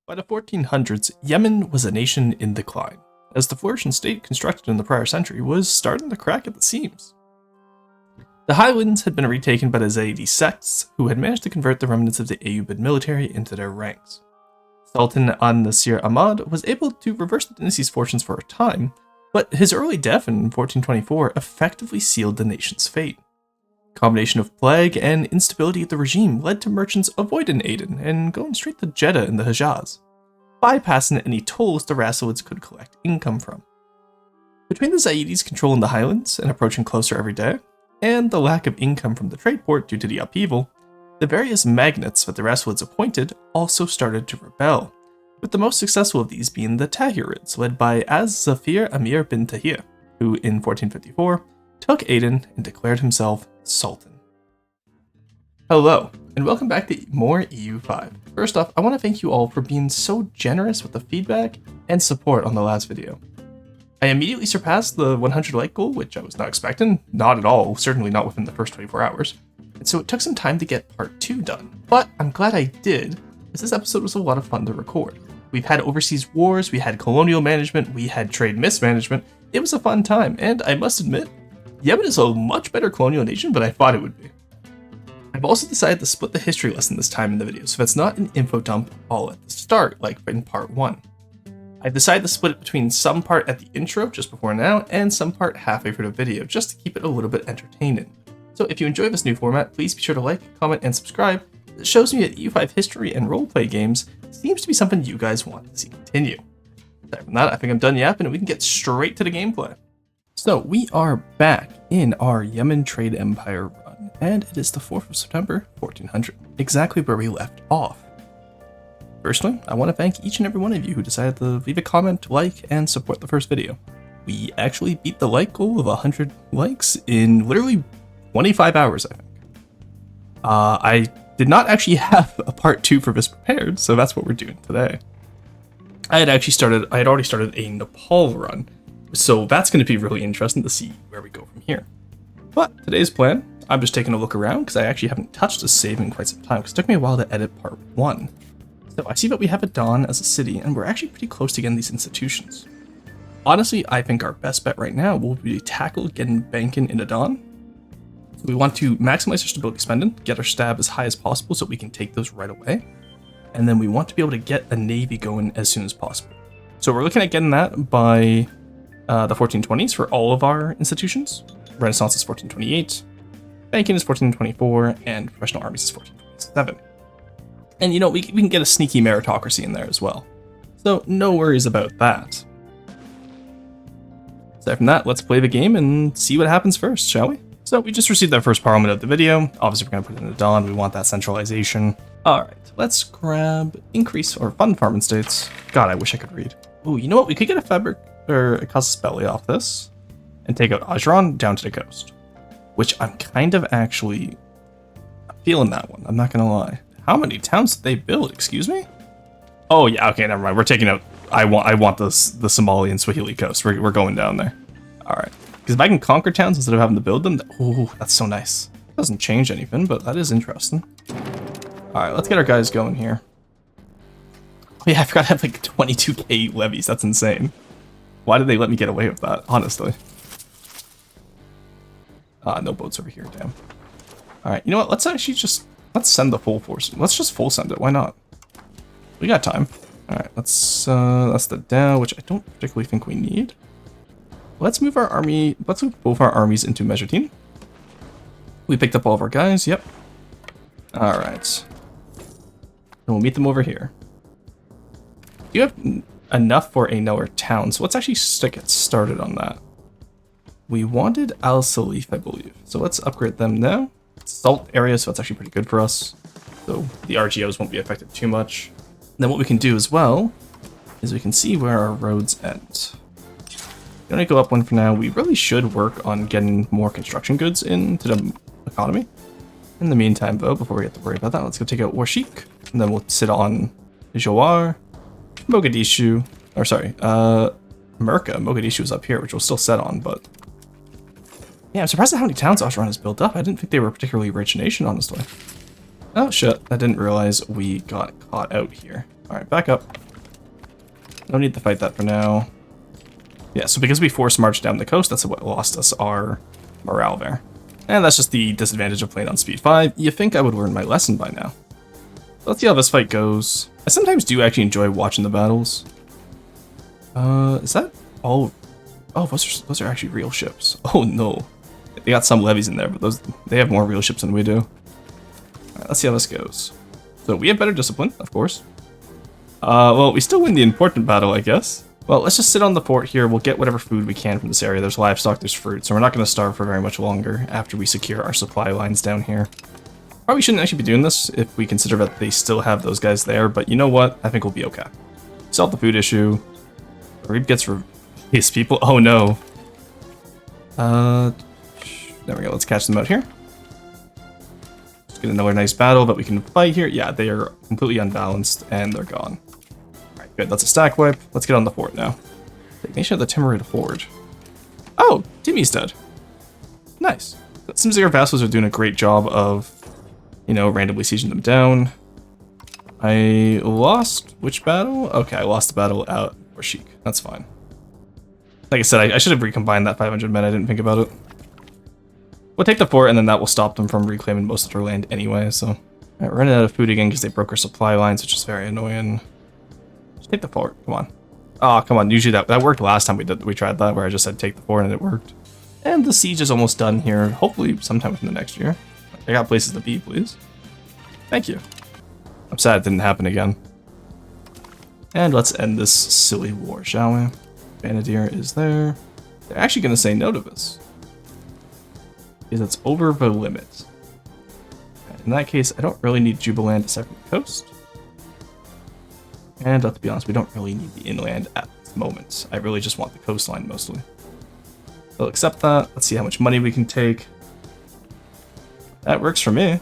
By the 1400s, Yemen was a nation in decline, as the flourishing state constructed in the prior century was starting to crack at the seams. The highlands had been retaken by the Zaidi sects, who had managed to convert the remnants of the Ayyubid military into their ranks. Sultan an-Nasir Ahmad was able to reverse the dynasty's fortunes for a time, but his early death in 1424 effectively sealed the nation's fate. A combination of plague and instability of the regime led to merchants avoiding Aden and going straight to Jeddah in the Hejaz, bypassing any tolls the Rasulids could collect income from. Between the Zaidis controlling the highlands and approaching closer every day, and the lack of income from the trade port due to the upheaval, the various magnates that the Rasulids appointed also started to rebel, with the most successful of these being the Tahirids, led by Az-Zafir Amir bin Tahir, who in 1454 took Aden and declared himself Sultan. Hello, and welcome back to more EU5. First off, I want to thank you all for being so generous with the feedback and support on the last video. I immediately surpassed the 100 like goal, which I was not expecting, not at all, certainly not within the first 24 hours, and so it took some time to get part 2 done, but I'm glad I did, as this episode was a lot of fun to record. We've had overseas wars, we had colonial management, we had trade mismanagement. It was a fun time, and I must admit, Yemen is a much better colonial nation than I thought it would be. I've also decided to split the history lesson this time in the video, so that's not an info dump all at the start, like in part 1. I've decided to split it between some part at the intro, just before now, and some part halfway through the video, just to keep it a little bit entertaining. So if you enjoy this new format, please be sure to like, comment, and subscribe. It shows me that EU5 history and roleplay games seems to be something you guys want to see continue. Aside from that, I think I'm done yapping and we can get straight to the gameplay. So we are back in our Yemen Trade Empire run, and it is the 4th of September, 1400, exactly where we left off. Firstly, I want to thank each and every one of you who decided to leave a comment, like, and support the first video. We actually beat the like goal of 100 likes in literally 25 hours, I think. I did not actually have a part 2 for this prepared, so that's what we're doing today. I had already started a Nepal run, so that's going to be really interesting to see where we go from here. But today's plan, I'm just taking a look around because I actually haven't touched a save in quite some time because it took me a while to edit part 1. So I see that we have Adan as a city, and we're actually pretty close to getting these institutions. Honestly, I think our best bet right now will be to tackle getting banking in Adan. We want to maximize our stability spending, get our stab as high as possible so we can take those right away. And then we want to be able to get a navy going as soon as possible. So we're looking at getting that by the 1420s for all of our institutions. Renaissance is 1428, banking is 1424, and professional armies is 1427. And you know, we can get a sneaky meritocracy in there as well. So no worries about that. Aside from that, let's play the game and see what happens first, shall we? So we just received our first parliament of the video. Obviously we're going to put it in the dawn. We want that centralization. All right, let's grab increase or fund farming states. God, I wish I could read. Ooh, you know what? We could get a fabric or a casus belli off this and take out Ajran down to the coast, which I'm kind of actually feeling that one. I'm not going to lie. How many towns did they build? Excuse me? Oh yeah, okay, never mind. We're taking out. I want the Somali and Swahili coast. We're going down there. All right. Because if I can conquer towns instead of having to build them, oh, that's so nice. Doesn't change anything, but that is interesting. All right, let's get our guys going here. Oh yeah, I forgot to have like 22k levies. That's insane. Why did they let me get away with that? Honestly. No boats over here. Damn. All right, you know what? Let's send the full force. Let's just full send it. Why not? We got time. All right, that's the Dow, which I don't particularly think we need. Let's move our army. Let's move both our armies into Mezzotine. We picked up all of our guys. Yep. All right. And we'll meet them over here. You have enough for another town, so let's actually get started on that. We wanted Al Salif, I believe. So let's upgrade them now. Salt area, so that's actually pretty good for us. So the RGOs won't be affected too much. And then what we can do as well is we can see where our roads end. We're gonna go up one for now. We really should work on getting more construction goods into the economy. In the meantime, though, before we have to worry about that, let's go take out Warshik, and then we'll sit on Jowar, Mogadishu, or sorry, Merka. Mogadishu is up here, which we'll still set on, but yeah, I'm surprised at how many towns Ashran has built up. I didn't think they were a particularly rich nation, honestly. Oh shit, I didn't realize we got caught out here. Alright, back up. No need to fight that for now. Yeah, so because we force marched down the coast, that's what lost us our morale there. And that's just the disadvantage of playing on speed 5. You think I would learn my lesson by now. Let's see how this fight goes. I sometimes do actually enjoy watching the battles. Is that all? Oh, those are actually real ships. Oh no. They got some levies in there, but they have more real ships than we do. Alright, let's see how this goes. So we have better discipline, of course. Well, we still win the important battle, I guess. Well, let's just sit on the fort here. We'll get whatever food we can from this area. There's livestock, there's fruit, so we're not going to starve for very much longer after we secure our supply lines down here. Probably shouldn't actually be doing this if we consider that they still have those guys there, but you know what? I think we'll be okay. Solve the food issue. Reed gets replaced people. Oh no. There we go. Let's catch them out here. Let's get another nice battle that we can fight here. Yeah, they are completely unbalanced and they're gone. Alright, good. That's a stack wipe. Let's get on the fort now. Nation of the Timurid Horde. Oh, Timmy's dead. Nice. It seems like our vassals are doing a great job of, you know, randomly sieging them down. I lost which battle? Okay, I lost the battle out for Sheik. That's fine. Like I said, I should have recombined that 500 men. I didn't think about it. We'll take the fort, and then that will stop them from reclaiming most of their land anyway, so... Alright, we're running out of food again because they broke our supply lines, which is very annoying. Just take the fort. Come on. Oh, come on. Usually that worked last time we tried that, where I just said take the fort, and it worked. And the siege is almost done here. Hopefully sometime within the next year. I got places to be, please. Thank you. I'm sad it didn't happen again. And let's end this silly war, shall we? Vanadier is there. They're actually going to say no to this. Because it's over the limit. In that case, I don't really need Jubaland to separate the coast. And let's be honest, we don't really need the inland at this moment. I really just want the coastline mostly. They'll accept that. Let's see how much money we can take. That works for me.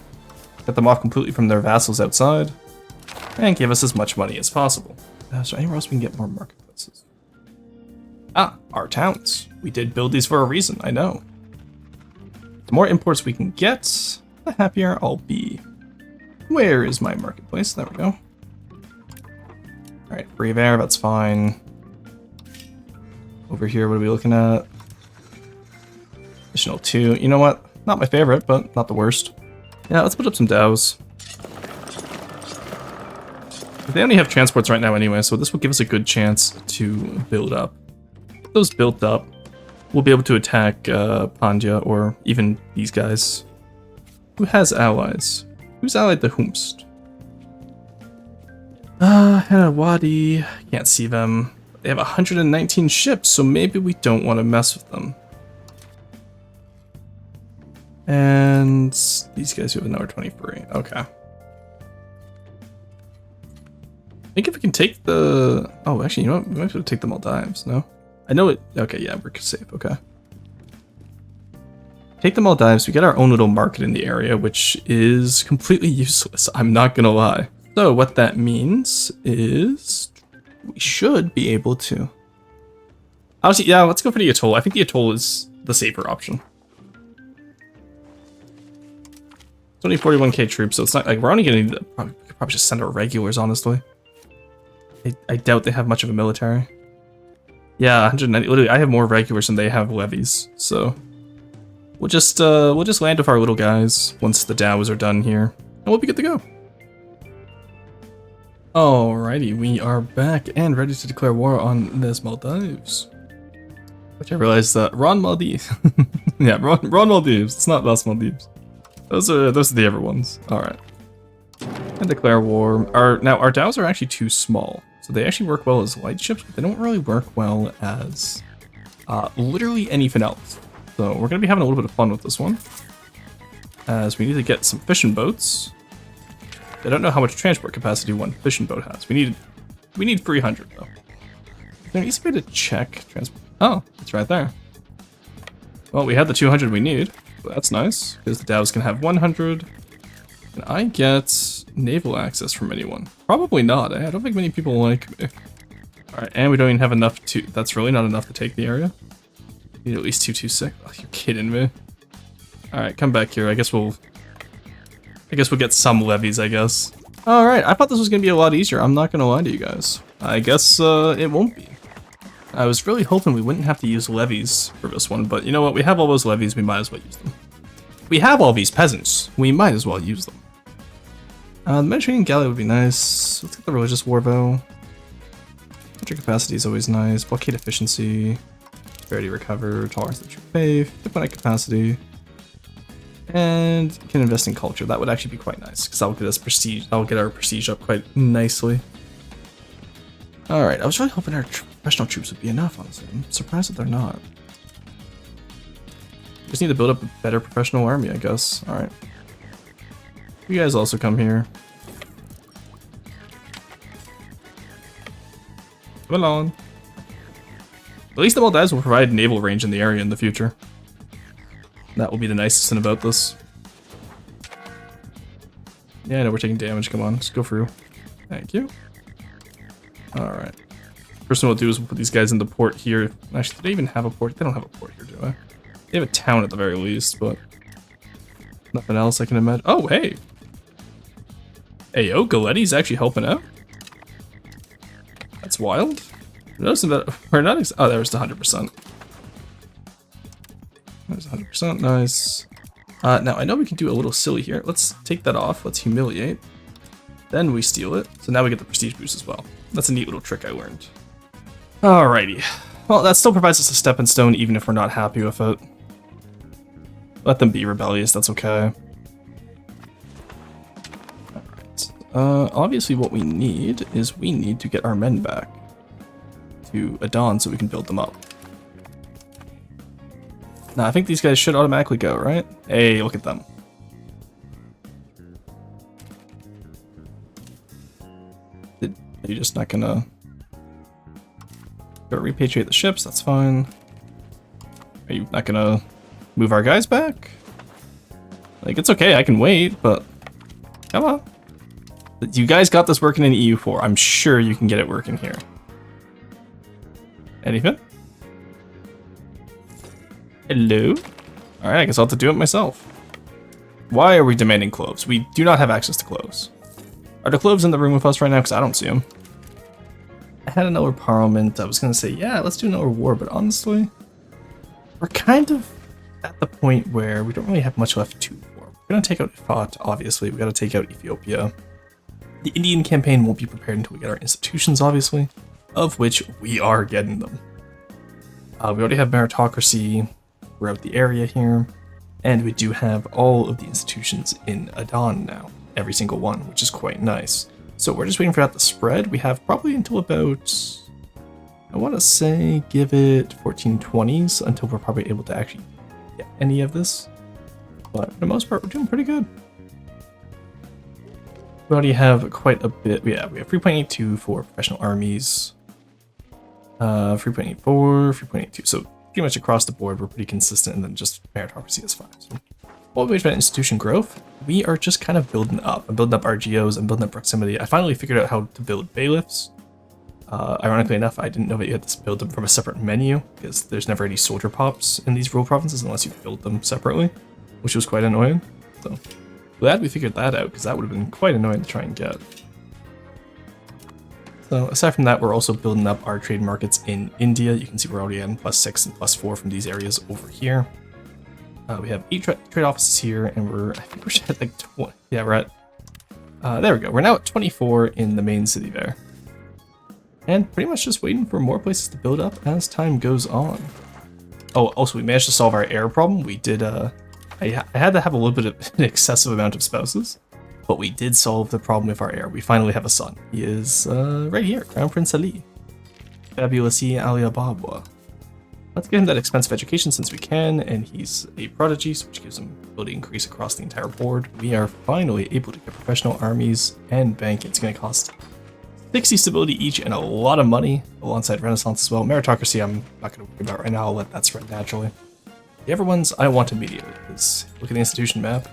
Get them off completely from their vassals outside. And give us as much money as possible. Is there anywhere else we can get more marketplaces? Ah, our towns. We did build these for a reason, I know. The more imports we can get, the happier I'll be. Where is my marketplace? There we go. Alright, Brave Air, that's fine. Over here, what are we looking at? Additional 2. You know what? Not my favorite, but not the worst. Yeah, let's put up some DAOs. They only have transports right now anyway, so this will give us a good chance to build up. With those built up, we'll be able to attack Pandya or even these guys. Who has allies? Who's allied to whomst? Hanawadi. Can't see them. They have 119 ships, so maybe we don't want to mess with them. And these guys who have another 23. Okay. I think if we can take the... Oh, actually, you know what? We might be able to take the Maldives, no? I know it... Okay, yeah, we're safe, okay. Take the Maldives, we get our own little market in the area, which is completely useless, I'm not gonna lie. So what that means is... we should be able to... Honestly, yeah, let's go for the Atoll. I think the Atoll is the safer option. It's only 41k troops, so it's not like we're only gonna need probably just send our regulars, honestly. I doubt they have much of a military. Yeah, 190. Literally, I have more regulars than they have levies, so we'll just land with our little guys once the DAOs are done here, and we'll be good to go. Alrighty, we are back and ready to declare war on this Maldives. Which I realized that Ron Maldives. Yeah, Ron Maldives. It's not Las Maldives. Those are the other ones. Alright. And declare war. Now our DAOs are actually too small. So they actually work well as light ships, but they don't really work well as literally anything else. So we're going to be having a little bit of fun with this one. As we need to get some fishing boats. I don't know how much transport capacity one fishing boat has. We need 300 though. There needs to be to check transport. Oh, it's right there. Well, we have the 200 we need. So that's nice, because the DAOs can have 100. Can I get naval access from anyone? Probably not. I don't think many people like me. Alright, and we don't even have enough to... That's really not enough to take the area. We need at least 226. Oh, you're kidding me. Alright, come back here. I guess I guess we'll get some levies, I guess. Alright, I thought this was going to be a lot easier. I'm not going to lie to you guys. I guess it won't be. I was really hoping we wouldn't have to use levies for this one, but you know what? We have all those levies, we might as well use them. We have all these peasants, we might as well use them. The Mediterranean Galley would be nice. Let's get the Religious War Bow. Military capacity is always nice. Blockade efficiency. Severity recover. Tolerance of true faith. Diplomatic capacity. And can invest in culture. That would actually be quite nice, because that will get us prestige. That will get our prestige up quite nicely. Alright, I was really hoping our professional troops would be enough, honestly. I'm surprised that they're not. Just need to build up a better professional army, I guess. Alright. You guys also come here. Come along. At least the Maldives will provide naval range in the area in the future. That will be the nicest thing about this. Yeah, I know we're taking damage. Come on, let's go through. Thank you. Alright. First thing we'll do is we'll put these guys in the port here. Actually, do they even have a port? They don't have a port here, do they? They have a town at the very least, but nothing else I can imagine. Oh, hey! Hey, yo, Galetti's actually helping out? That's wild. Noticing that we're not oh, there was the 100%. There's 100%, nice. Now, I know we can do a little silly here. Let's take that off, let's humiliate. Then we steal it, so now we get the prestige boost as well. That's a neat little trick I learned. Alrighty. Well, that still provides us a stepping stone, even if we're not happy with it. Let them be rebellious, that's okay. Alright. Obviously what we need is we need to get our men back to Adon so we can build them up. Now, I think these guys should automatically go, right? Hey, look at them. Are you just not gonna go repatriate the ships? That's fine. Are you not gonna move our guys back? Like, it's okay, I can wait, but come on. You guys got this working in EU4. I'm sure you can get it working here. Anything? Hello? Alright, I guess I'll have to do it myself. Why are we demanding cloves? We do not have access to cloves. Are the cloves in the room with us right now? Because I don't see them. I had another parliament. I was going to say, yeah, let's do another war. But honestly, we're kind of at the point where we don't really have much left to war. We're going to take out Ifat, obviously. We got to take out Ethiopia. The Indian campaign won't be prepared until we get our institutions, obviously. Of which we are getting them. We already have meritocracy. We're out the area here. And we do have all of the institutions in Adon now. Every single one, which is quite nice. So we're just waiting for that to spread. We have probably until about, I want to say, give it 1420s until we're probably able to actually get any of this. But for the most part, we're doing pretty good. We already have quite a bit. Yeah, we have 3.82 for professional armies. 3.84, 3.82. So pretty much across the board, we're pretty consistent, and then just meritocracy is fine. So while we wait for that institution growth, we are just kind of building up. I'm building up RGOs, I'm building up proximity. I finally figured out how to build bailiffs. Ironically enough, I didn't know that you had to build them from a separate menu, because there's never any soldier pops in these rural provinces unless you build them separately, which was quite annoying. So glad we figured that out, because that would have been quite annoying to try and get. So aside from that, we're also building up our trade markets in India. You can see we're already in +6 and +4 from these areas over here. We have 8 trade offices here, and I think we're at like 20. Yeah, we're at, there we go. We're now at 24 in the main city there. And pretty much just waiting for more places to build up as time goes on. Oh, also we managed to solve our heir problem. We did, I had to have a little bit of an excessive amount of spouses, but we did solve the problem with our heir. We finally have a son. He is, right here, Crown Prince Ali. Fabulous Ali Ababwa. Let's get him that expensive education since we can, and he's a prodigy, which gives him ability increase across the entire board. We are finally able to get professional armies and bank. It's going to cost 60 stability each and a lot of money, alongside Renaissance as well. Meritocracy, I'm not going to worry about right now. I'll let that spread naturally. The other ones I want immediately is look at the institution map.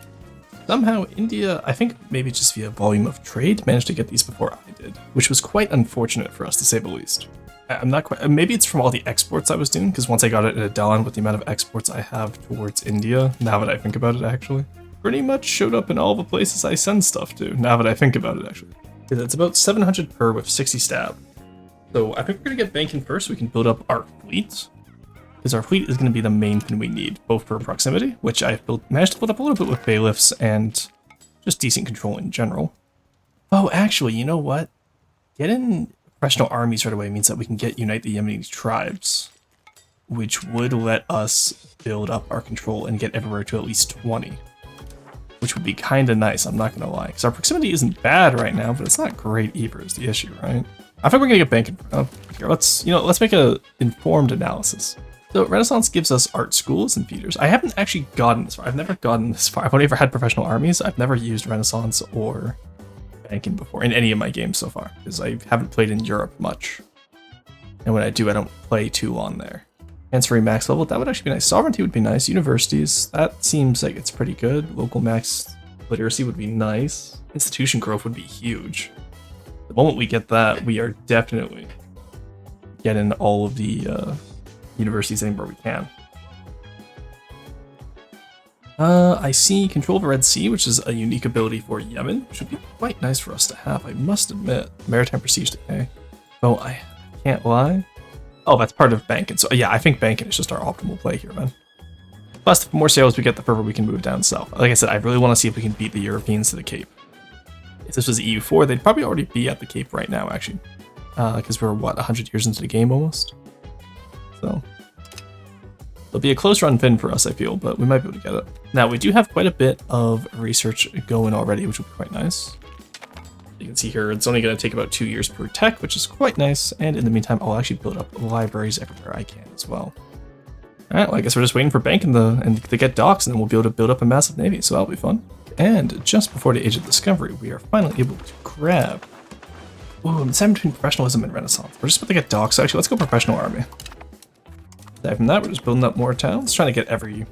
Somehow India, I think maybe just via volume of trade, managed to get these before I did, which was quite unfortunate for us to say the least. I'm not quite, maybe it's from all the exports I was doing, because once I got it in Adon with the amount of exports I have towards India, now that I think about it actually, pretty much showed up in all the places I send stuff to, now that I think about it, actually. It's about 700 per with 60 stab. So I think we're going to get banking first so we can build up our fleet. Because our fleet is going to be the main thing we need, both for proximity, which I've managed to build up a little bit with bailiffs, and just decent control in general. Oh, actually, you know what? Getting professional armies right away means that we can unite the Yemeni tribes, which would let us build up our control and get everywhere to at least 20. Which would be kind of nice, I'm not going to lie. Because our proximity isn't bad right now, but it's not great either is the issue, right? I think we're going to get banking. Here, let's make an informed analysis. So Renaissance gives us art schools and feeders. I haven't actually gotten this far. I've never gotten this far. I've only ever had professional armies. I've never used Renaissance or banking before in any of my games so far, because I haven't played in Europe much. And when I do, I don't play too long there. Chancery max level, that would actually be nice. Sovereignty would be nice. Universities, that seems like it's pretty good. Local max literacy would be nice. Institution growth would be huge. The moment we get that, we are definitely getting all of the universities anywhere we can. I see control of the Red Sea, which is a unique ability for Yemen, which would be quite nice for us to have, I must admit. Maritime prestige decay. Oh, I can't lie. Oh, that's part of banking. So yeah, I think banking is just our optimal play here, man. Plus, the more sales we get, the further we can move down south. Like I said, I really want to see if we can beat the Europeans to the Cape. If this was EU4, they'd probably already be at the Cape right now, actually. Because we're, what, 100 years into the game almost? So it'll be a close run pin for us, I feel, but we might be able to get it. Now, we do have quite a bit of research going already, which will be quite nice. You can see here, it's only going to take about 2 years per tech, which is quite nice. And in the meantime, I'll actually build up libraries everywhere I can as well. All right, well, I guess we're just waiting for bank to get docks, and then we'll be able to build up a massive navy, so that'll be fun. And just before the Age of Discovery, we are finally able to grab... Ooh, it's in between professionalism and Renaissance. We're just about to get docks, so actually, let's go professional army. Aside from that, we're just building up more towns, trying to get every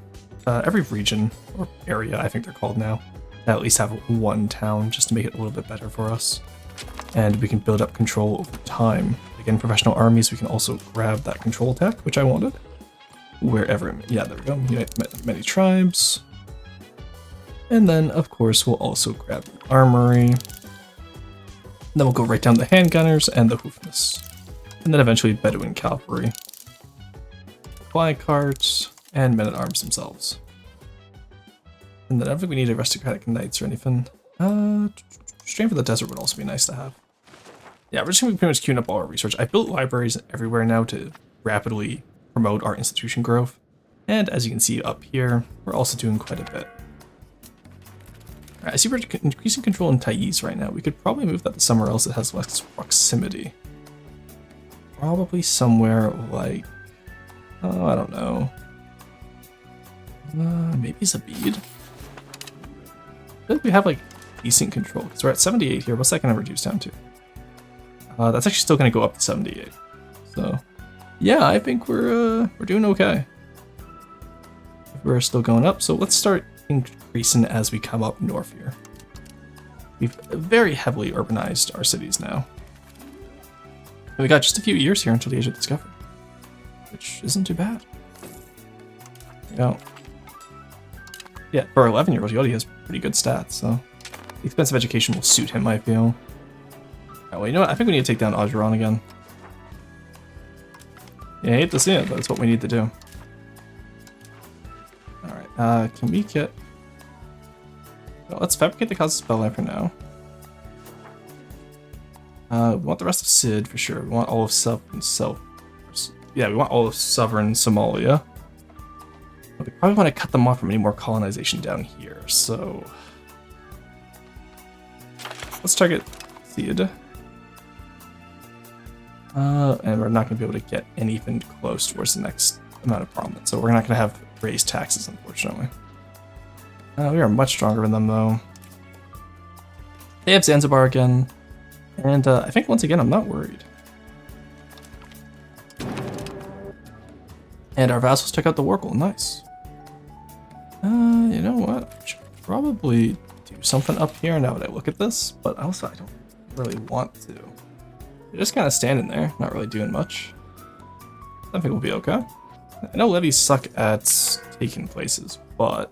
region, or area, I think they're called now, to at least have one town, just to make it a little bit better for us. And we can build up control over time. Again, professional armies, we can also grab that control tech, which I wanted. Wherever, yeah, there we go, unite many tribes. And then, of course, we'll also grab the armory. And then we'll go right down the handgunners and the hoofness. And then eventually Bedouin cavalry. Supply carts, and men-at-arms themselves. And then I don't think we need aristocratic knights or anything. Strain for the desert would also be nice to have. Yeah, we're just going to be pretty much queuing up all our research. I've built libraries everywhere now to rapidly promote our institution growth. And as you can see up here, we're also doing quite a bit. Alright, I see we're increasing control in Thais right now. We could probably move that to somewhere else that has less proximity. Probably somewhere like... Oh, I don't know. Maybe Zabid? I feel like we have like decent control because we're at 78 here. What's that going to reduce down to? That's actually still going to go up to 78. So, yeah, I think we're doing okay. We're still going up, so let's start increasing as we come up north here. We've very heavily urbanized our cities now. And we got just a few years here until the Age of Discovery, which isn't too bad. You know, yeah, for our 11-year-old, he already has pretty good stats, so the expensive education will suit him, I feel. Right, well, you know what? I think we need to take down Ogeron again. Yeah, I hate to see it, but it's what we need to do. Alright, can we get... Well, let's fabricate the Causus Belli for now. We want the rest of Sid for sure. We want all of yeah, we want all of Sovereign Somalia. But we probably want to cut them off from any more colonization down here, so... Let's target Sid. And we're not going to be able to get anything close towards the next amount of prominence, so we're not going to have raised taxes, unfortunately. We are much stronger than them, though. They have Zanzibar again, and I think once again I'm not worried. And our vassals took out the Wargle, nice. You know what? I should probably do something up here now that I look at this, but also I don't really want to. They're just kind of standing there, not really doing much. I think we'll be okay. I know levies suck at taking places, but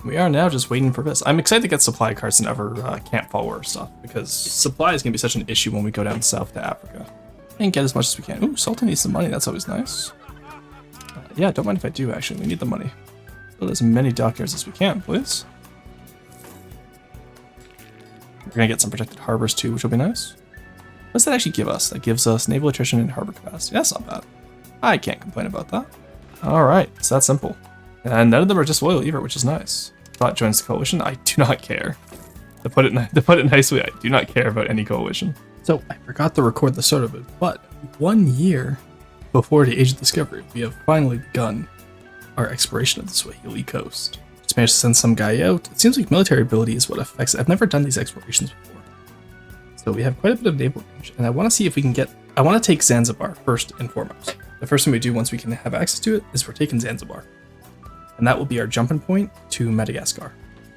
We are now just waiting for this. I'm excited to get supply carts and other camp follower stuff, because supply is going to be such an issue when we go down south to Africa. And get as much as we can. Ooh, Sultan needs some money, that's always nice. Yeah, don't mind if I do, actually. We need the money. Build as many dockyards as we can, please. We're going to get some protected harbors too, which will be nice. What does that actually give us? That gives us naval attrition and harbor capacity. That's not bad. I can't complain about that. Alright, it's that simple. And none of them are disloyal either, which is nice. Bot joins the coalition. I do not care. To put it nicely, I do not care about any coalition. So I forgot to record the start of it, but 1 year before the Age of Discovery, we have finally begun our exploration of the Swahili coast. Just managed to send some guy out. It seems like military ability is what affects it. I've never done these explorations before. So we have quite a bit of naval range, and I want to see if we can get... I want to take Zanzibar first and foremost. The first thing we do once we can have access to it is we're taking Zanzibar. And that will be our jumping point to Madagascar.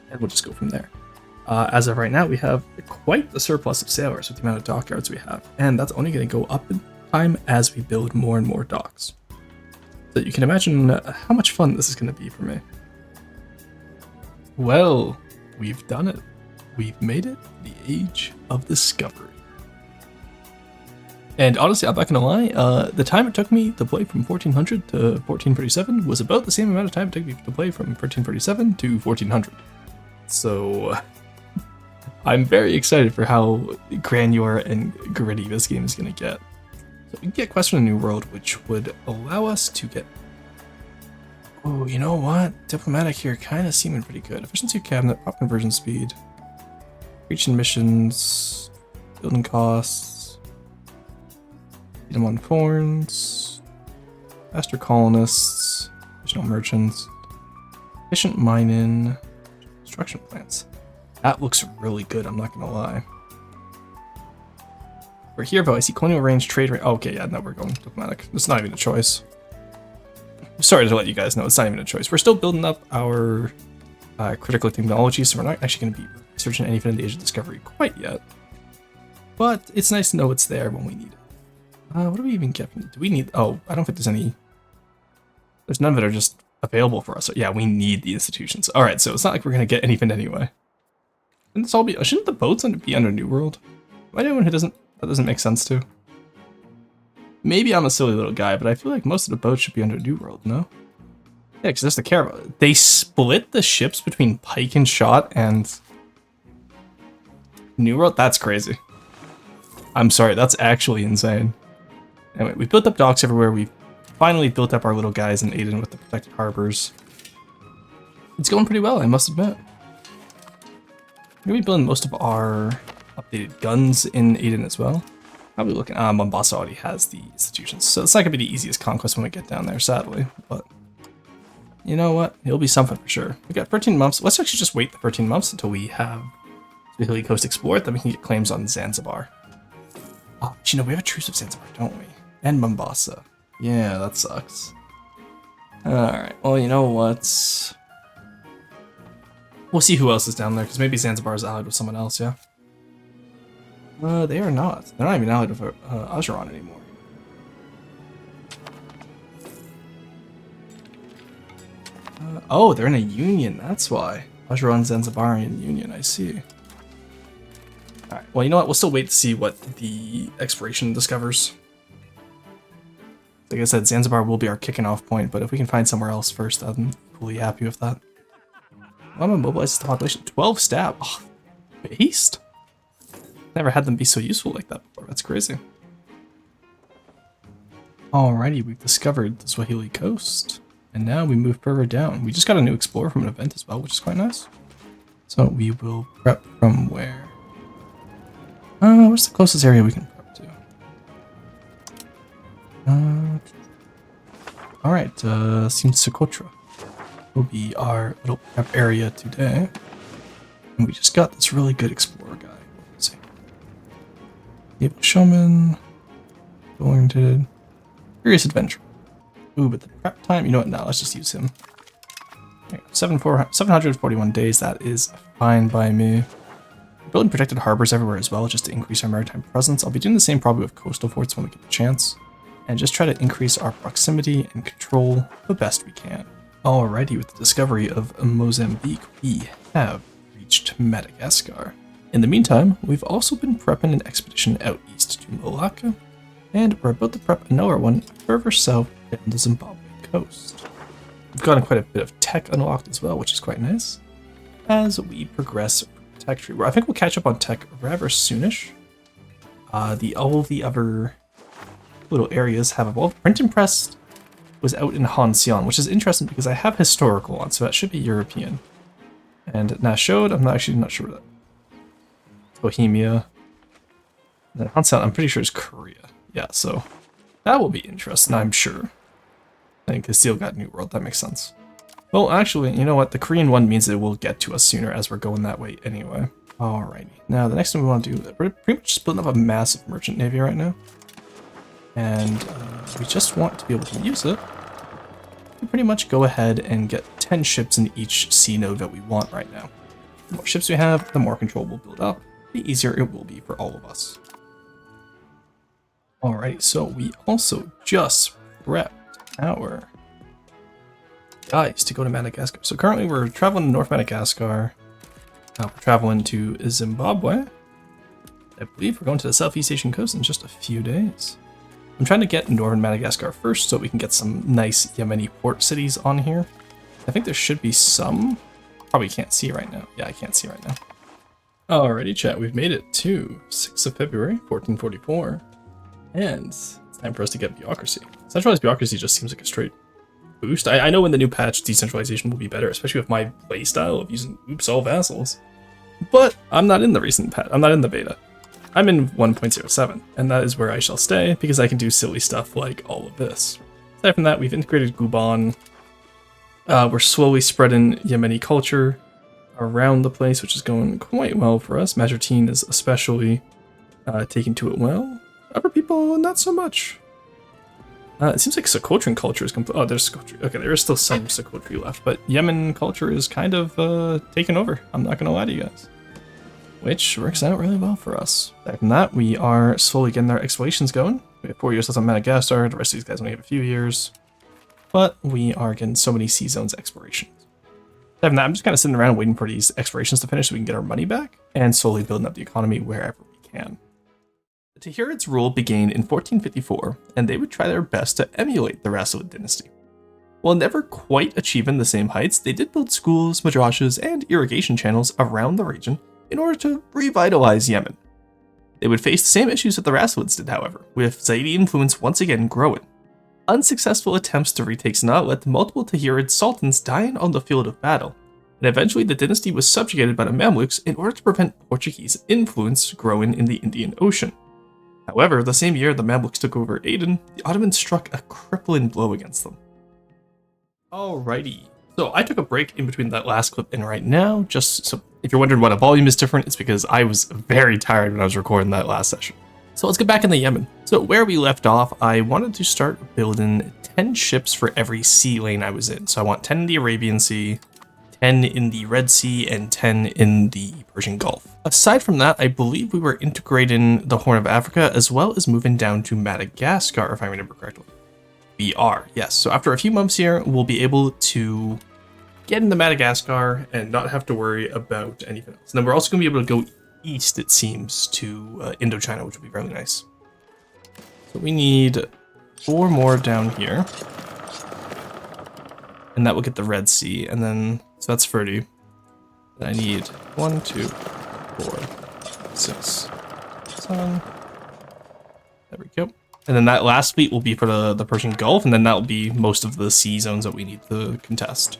And we'll just go from there. As of right now, we have quite the surplus of sailors with the amount of dockyards we have. And that's only going to go up in time as we build more and more docks. So you can imagine how much fun this is going to be for me. Well, we've done it. We've made it to the Age of Discovery. And honestly, I'm not gonna lie, the time it took me to play from 1400 to 1447 was about the same amount of time it took me to play from 1347 to 1400. So I'm very excited for how granular and gritty this game is gonna get. So we can get Quest for a New World, which would allow us to get... Oh, you know what? Diplomatic here kind of seeming pretty good. Efficiency of cabinet, pop conversion speed, reaching missions, building costs, them on thorns, faster colonists, additional merchants, efficient mining, construction plants. That looks really good, I'm not gonna lie. We're here, but I see colonial range, trade range. Oh, okay, yeah, no, we're going diplomatic. It's not even a choice. Sorry to let you guys know, it's not even a choice. We're still building up our critical technology, so we're not actually gonna be researching anything in the Age of Discovery quite yet. But it's nice to know it's there when we need it. What do we even get? Do we need... Oh, I don't think there's any... There's none that are just available for us. So yeah, we need the institutions. Alright, so it's not like we're going to get anything anyway. Shouldn't this all be... Shouldn't the boats be under New World? Am I anyone who doesn't... That doesn't make sense to? Maybe I'm a silly little guy, but I feel like most of the boats should be under New World, no? Yeah, because there's the caravan. They split the ships between Pike and Shot and... New World? That's crazy. I'm sorry, that's actually insane. Anyway, we built up docks everywhere. We finally built up our little guys in Aden with the protected harbors. It's going pretty well, I must admit. We're going to be building most of our updated guns in Aden as well. Probably looking... Mombasa already has the institutions, so it's not going to be the easiest conquest when we get down there, sadly. But you know what? It'll be something for sure. We got 13 months. Let's actually just wait the 13 months until we have the Swahili coast explored, then we can get claims on Zanzibar. Oh, you know, we have a truce of Zanzibar, don't we? And Mombasa. Yeah, that sucks. Alright, well, you know what? We'll see who else is down there, because maybe Zanzibar is allied with someone else, yeah? They are not. They're not even allied with Ajaran anymore. Oh, they're in a union, that's why. Ajaran Zanzibarian Union, I see. Alright, well, you know what? We'll still wait to see what the exploration discovers. Like I said, Zanzibar will be our kicking off point, but if we can find somewhere else first, I'm fully happy with that. I'm gonna mobilize the population. 12 stab. Oh, beast. Never had them be so useful like that before. That's crazy. Alrighty, we've discovered the Swahili coast. And now we move further down. We just got a new explorer from an event as well, which is quite nice. So we will prep from where? What's the closest area we can prep to? Alright, seems Socotra will be our little prep area today. And we just got this really good explorer guy. Let's see. Able Showman, oriented, curious adventure. Ooh, but the prep time, you know what, now let's just use him. 741 days, that is fine by me. Building protected harbors everywhere as well, just to increase our maritime presence. I'll be doing the same probably with coastal forts when we get the chance. And just try to increase our proximity and control the best we can. Alrighty, with the discovery of Mozambique, we have reached Madagascar. In the meantime, we've also been prepping an expedition out east to Malacca, and we're about to prep another one further south down the Zimbabwe coast. We've gotten quite a bit of tech unlocked as well, which is quite nice, as we progress through the tech tree. I think we'll catch up on tech rather soonish. All the other little areas have evolved. Print and Press was out in Hanshan, which is interesting because I have historical on, so that should be European. And Nashod, I'm actually not sure where that. Bohemia. And then Hanshan, I'm pretty sure is Korea. Yeah, so that will be interesting, I'm sure. I think Castile got New World, that makes sense. Well, actually, you know what? The Korean one means it will get to us sooner as we're going that way anyway. Alrighty. Now, the next thing we want to do, we're pretty much splitting up a massive merchant navy right now. And we just want to be able to use it. We pretty much go ahead and get 10 ships in each sea node that we want right now. The more ships we have, the more control we'll build up, the easier it will be for all of us. Alrighty, so we also just prepped our guys to go to Madagascar. So currently we're traveling to North Madagascar. We're traveling to Zimbabwe. I believe we're going to the Southeast Asian coast in just a few days. I'm trying to get northern Madagascar first so we can get some nice Yemeni port cities on here. I think there should be some. Probably can't see right now. Yeah, I can't see right now. Alrighty, chat. We've made it to 6th of February, 1444. And it's time for us to get bureaucracy. Centralized bureaucracy just seems like a straight boost. I know in the new patch, decentralization will be better, especially with my playstyle of using oops all vassals. But I'm not in the recent patch. I'm not in the beta. I'm in 1.07, and that is where I shall stay because I can do silly stuff like all of this. Aside from that, we've integrated Guban. We're slowly spreading Yemeni culture around the place, which is going quite well for us. Majortine is especially taking to it well. Other people, not so much. It seems like Socotrian culture is complete. Oh, there's Socotri. Okay, there is still some Socotri left, but Yemen culture is kind of taken over. I'm not going to lie to you guys. Which works out really well for us. Back from that, we are slowly getting our explorations going. We have 4 years left on Madagascar. The rest of these guys only have a few years. But we are getting so many sea zones explorations. Back from that, I'm just kind of sitting around waiting for these explorations to finish so we can get our money back and slowly building up the economy wherever we can. The Tahirids' rule began in 1454, and they would try their best to emulate the Rassilid dynasty. While never quite achieving the same heights, they did build schools, madrasas, and irrigation channels around the region in order to revitalize Yemen. They would face the same issues that the Rassilids did, however, with Zaidi influence once again growing. Unsuccessful attempts to retake Sanaa led to multiple Tahirid sultans dying on the field of battle, and eventually the dynasty was subjugated by the Mamluks in order to prevent Portuguese influence growing in the Indian Ocean. However, the same year the Mamluks took over Aden, the Ottomans struck a crippling blow against them. Alrighty. So I took a break in between that last clip and right now, just so if you're wondering why the volume is different, it's because I was very tired when I was recording that last session. So let's get back into Yemen. So where we left off, I wanted to start building 10 ships for every sea lane I was in. So I want 10 in the Arabian Sea, 10 in the Red Sea, and 10 in the Persian Gulf. Aside from that, I believe we were integrating the Horn of Africa as well as moving down to Madagascar, if I remember correctly. We are, yes. So after a few months here, we'll be able to get into Madagascar and not have to worry about anything else. And then we're also going to be able to go east, it seems, to Indochina, which will be really nice. So we need 4 more down here. And that will get the Red Sea. And then, so that's 30. Then I need 1, 2, 4, 6, 7. There we go. And then that last fleet will be for the Persian Gulf, and then that will be most of the sea zones that we need to contest.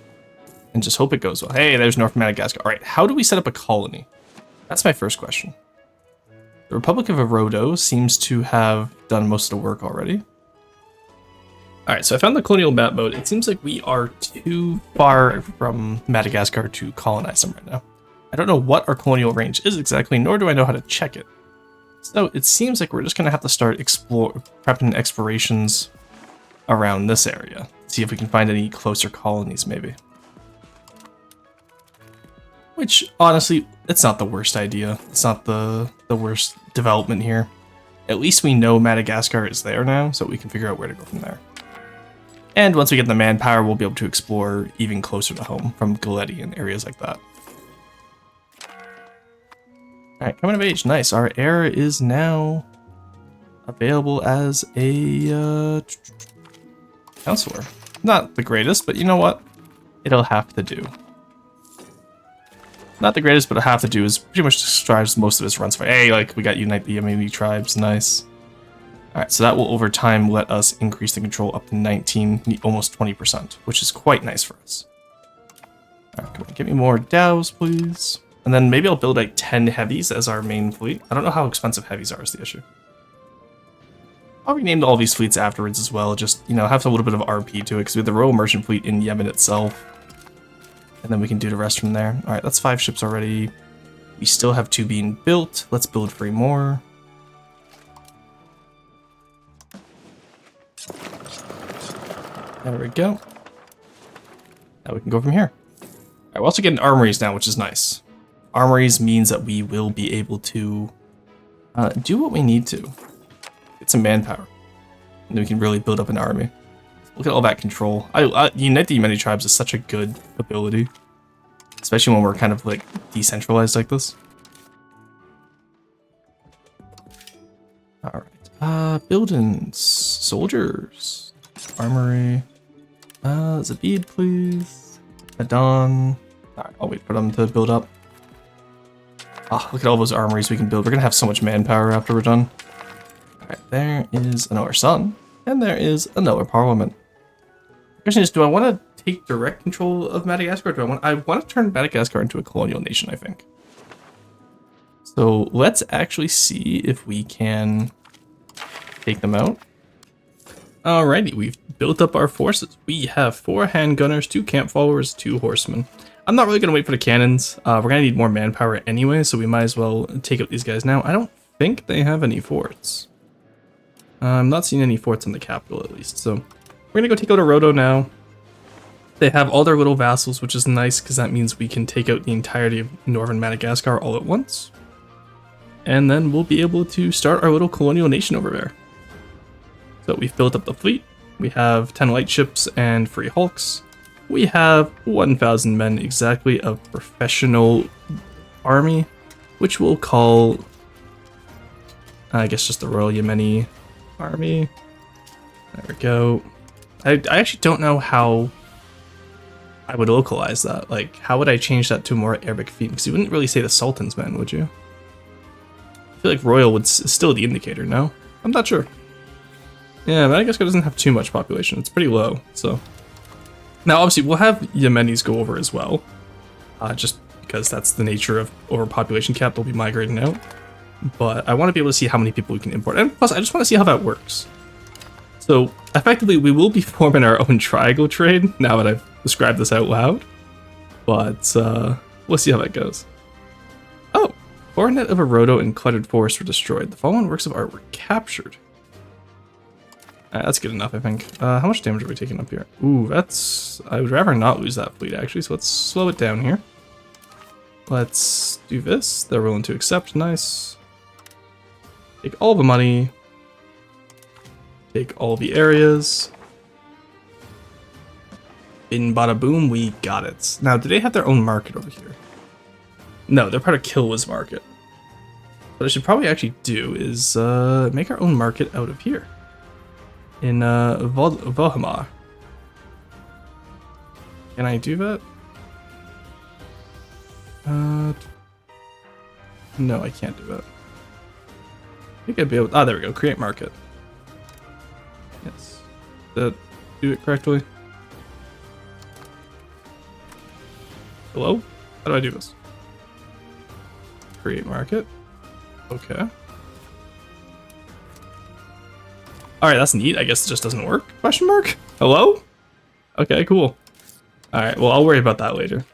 And just hope it goes well. Hey, there's North Madagascar. All right, how do we set up a colony? That's my first question. The Republic of Erodo seems to have done most of the work already. All right, so I found the colonial map mode. It seems like we are too far from Madagascar to colonize them right now. I don't know what our colonial range is exactly, nor do I know how to check it. So it seems like we're just going to have to start prepping explorations around this area. See if we can find any closer colonies, maybe. Which, honestly, it's not the worst idea. It's not the worst development here. At least we know Madagascar is there now, so we can figure out where to go from there. And once we get the manpower, we'll be able to explore even closer to home from Galeti and areas like that. Alright, coming of age. Nice. Our heir is now available as a counselor. Not the greatest, but you know what? It'll have to do. Not the greatest, but it'll have to do is pretty much describes most of his runs for. Hey, like, we got Unite the Yemeni tribes. Nice. Alright, so that will over time let us increase the control up to 19, almost 20%, which is quite nice for us. Alright, come on, give me more DAOs, please. And then maybe I'll build like 10 heavies as our main fleet. I don't know how expensive heavies are is the issue. I'll rename all these fleets afterwards as well, just, you know, have a little bit of RP to it, because we have the Royal Merchant Fleet in Yemen itself. And then we can do the rest from there. Alright, that's 5 ships already. We still have 2 being built. Let's build 3 more. There we go. Now we can go from here. Alright, we're also getting armories now, which is nice. Armories means that we will be able to do what we need to. Get some manpower. And then we can really build up an army. Look at all that control. Unite the Yemeni tribes is such a good ability. Especially when we're kind of like decentralized like this. Alright. Buildings. Soldiers. Armory. Zabid, please. Adon. Alright, I'll wait for them to build up. Ah, look at all those armories we can build. We're gonna have so much manpower after we're done. Alright, there is another sun. And there is another parliament. The question is, do I want to take direct control of Madagascar? Or do I want to turn Madagascar into a colonial nation, I think. So let's actually see if we can take them out. Alrighty, we've built up our forces. We have 4 handgunners, 2 camp followers, 2 horsemen. I'm not really going to wait for the cannons. We're going to need more manpower anyway, so we might as well take out these guys now. I don't think they have any forts. I'm not seeing any forts in the capital, at least. So we're going to go take out a Roto now. They have all their little vassals, which is nice, because that means we can take out the entirety of northern Madagascar all at once. And then we'll be able to start our little colonial nation over there. So we've built up the fleet. We have 10 light ships and 3 hulks. We have 1,000 men exactly of professional army, which we'll call, I guess, just the Royal Yemeni Army. There we go. I actually don't know how I would localize that. Like, how would I change that to a more Arabic theme? Because you wouldn't really say the Sultan's men, would you? I feel like Royal would still the indicator, no? I'm not sure. Yeah, Madagascar doesn't have too much population. It's pretty low, so. Now, obviously, we'll have Yemenis go over as well. Just because that's the nature of overpopulation cap. They'll be migrating out. But I want to be able to see how many people we can import. And plus, I just want to see how that works. So, effectively, we will be forming our own triangle trade now that I've described this out loud. But, we'll see how that goes. Oh! Coronet of a Roto and cluttered forest were destroyed. The following works of art were captured. That's good enough, I think. How much damage are we taking up here? Ooh, that's... I would rather not lose that fleet, actually, so let's slow it down here. Let's do this. They're willing to accept. Nice. Take all the money. Take all the areas. Bin bada boom, we got it. Now, do they have their own market over here? No, they're part of Kilwa's market. What I should probably actually do is make our own market out of here. In Vohamar. Can I do that? No, I can't do that. I think I'd be able to, there we go, create market. Yes. Did that do it correctly? Hello? How do I do this? Create market. Okay. Alright, that's neat. I guess it just doesn't work? Question mark? Hello? Okay, cool. Alright, well, I'll worry about that later.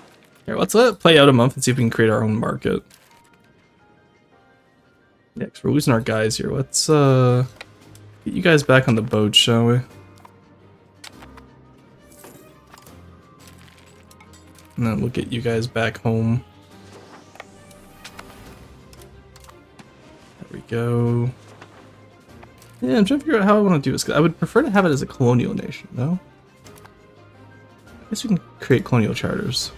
Here, let's let it play out a month and see if we can create our own market. Yeah, because we're losing our guys here. Let's, get you guys back on the boat, shall we? And then we'll get you guys back home. There we go. Yeah, I'm trying to figure out how I want to do this. I would prefer to have it as a colonial nation, though. guess we can create colonial charters.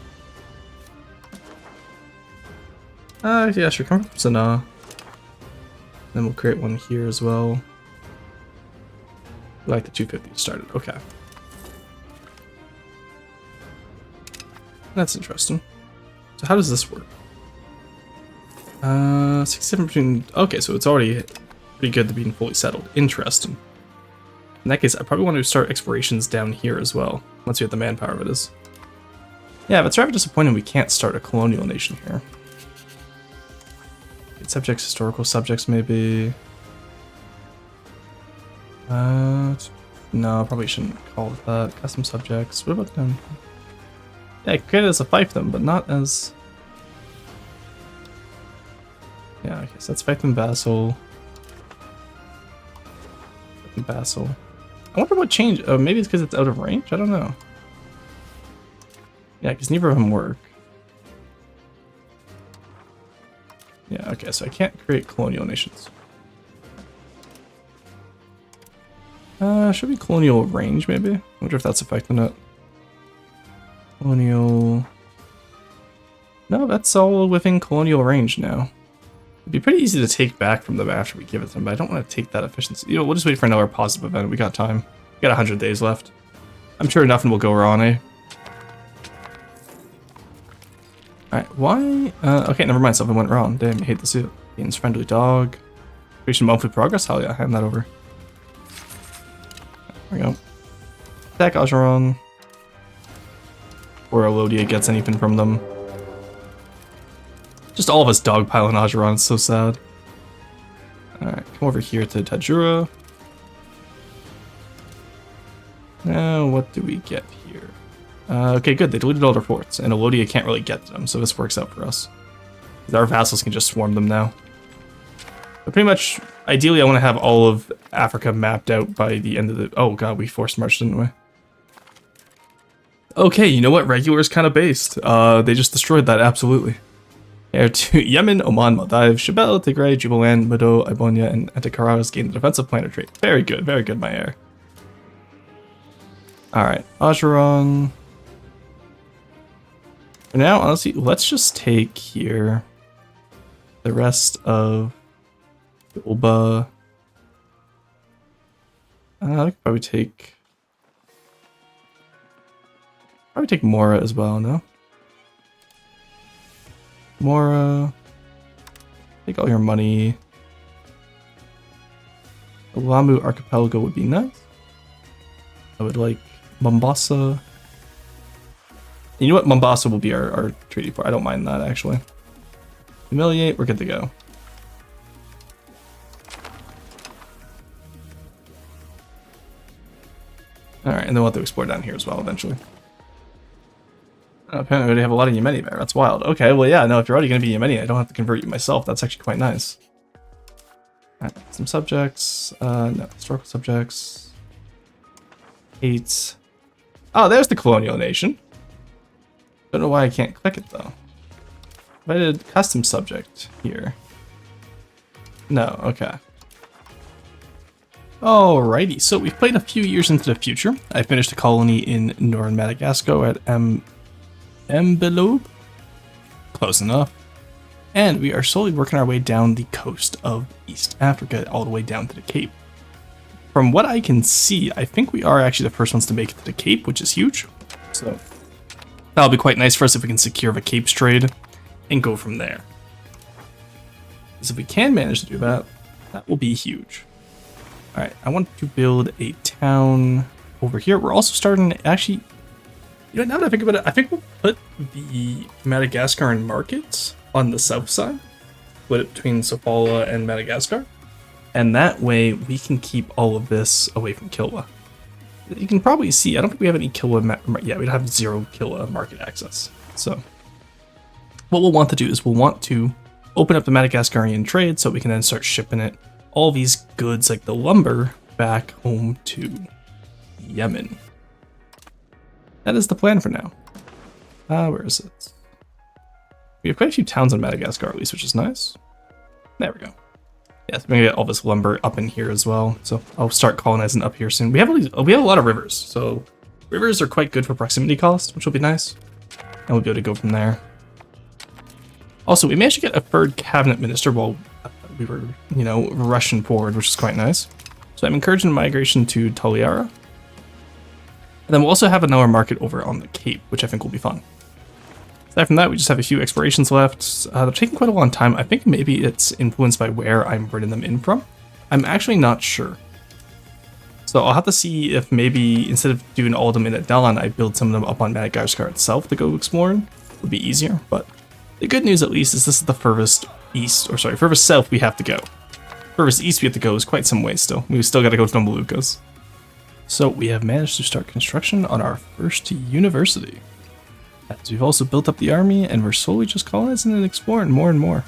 Yeah, sure, come from Sanaa. Then we'll create one here as well. Like the 250 started, okay. That's interesting. So how does this work? 67 between, okay, so it's already pretty good to being fully settled. Interesting. In that case, I probably want to start explorations down here as well, once we have the manpower of it is. Yeah, but it's rather disappointing we can't start a colonial nation here. Subjects, historical subjects, maybe. No, probably shouldn't call it that. Custom subjects. What about them? Yeah, I could create it as a fiefdom, but not as. Yeah, okay, so that's fiefdom vassal. Fiefdom vassal. I wonder what changed. Oh, maybe it's because it's out of range? I don't know. Yeah, because neither of them work. Yeah, okay, so I can't create colonial nations. Should be colonial range, maybe? I wonder if that's affecting it. Colonial... No, that's all within colonial range now. It'd be pretty easy to take back from them after we give it to them, but I don't want to take that efficiency. You know, we'll just wait for another positive event. We got time. We got 100 days left. I'm sure nothing will go wrong, eh? Alright, why? Okay, never mind, something went wrong. Damn, I hate to see it. Gains friendly dog. Creation monthly progress? Hell yeah, hand that over. There we go. Attack Ajaron. Or Elodia gets anything from them. Just all of us dogpiling Ajaron, it's so sad. Alright, come over here to Tajura. Now, what do we get here? Okay, good. They deleted all their forts, and Elodia can't really get to them, so this works out for us. Our vassals can just swarm them now. But pretty much, ideally, I want to have all of Africa mapped out by the end of the... Oh god, we forced march, didn't we? Okay, you know what? Regular is kind of based. They just destroyed that, absolutely. Heir to Yemen, Oman, Maldives, Shabelle, Tigray, Jubaland, Mado, Ibonia, and Antikarra has gained the defensive planner trait. Very good, my heir. Alright, Ajaron... For now, honestly, let's just take here the rest of Ulba. I could probably take Mora as well, no? Mora, take all your money. The Lamu Archipelago would be nice. I would like Mombasa. You know what? Mombasa will be our treaty port. I don't mind that, actually. Humiliate, we're good to go. Alright, and then we'll have to explore down here as well, eventually. Oh, apparently we already have a lot of Yemeni there. That's wild. Okay, well, yeah, no, if you're already going to be Yemeni, I don't have to convert you myself. That's actually quite nice. Alright, some subjects. No, historical subjects. 8. Oh, there's the colonial nation. Don't know why I can't click it though. If I did custom subject here. No, okay. Alrighty, so we've played a few years into the future. I finished a colony in northern Madagascar at Mbelobe. Close enough. And we are slowly working our way down the coast of East Africa, all the way down to the Cape. From what I can see, I think we are actually the first ones to make it to the Cape, which is huge. So that'll be quite nice for us if we can secure the Capes trade and go from there. Because if we can manage to do that, that will be huge. Alright, I want to build a town over here. We're also starting, actually, you know, now that I think about it, I think we'll put the Madagascaran markets on the south side, split it between Sofala and Madagascar. And that way we can keep all of this away from Kilwa. You can probably see, I don't think we have any Kilwa, yeah, we have 0 Kilwa market access. So what we'll want to do is we'll want to open up the Madagascarian trade so we can then start shipping it, all these goods like the lumber, back home to Yemen. That is the plan for now. Where is it? We have quite a few towns in Madagascar at least, which is nice. There we go. Yeah, so we're gonna get all this lumber up in here as well. So I'll start colonizing up here soon. We have a lot of rivers, so Rivers are quite good for proximity cost, which will be nice. And we'll be able to go from there. Also, we managed to get a third cabinet minister while we were, you know, rushing forward, which is quite nice. So I'm encouraging migration to Toliara. And then we'll also have another market over on the Cape, which I think will be fun. Aside from that, we just have a few explorations left. They're taking quite a long time. I think maybe it's influenced by where I'm bringing them in from. I'm actually not sure. So I'll have to see if maybe instead of doing all of them in Adelan, I build some of them up on Madagascar itself to go exploring. It would be easier, but the good news at least is this is the furthest east, or sorry, furthest south we have to go. Furthest east we have to go is quite some way still. We still got to go to the Moluccas. So we have managed to start construction on our first university. As we've also built up the army, and we're slowly just colonizing and exploring more and more.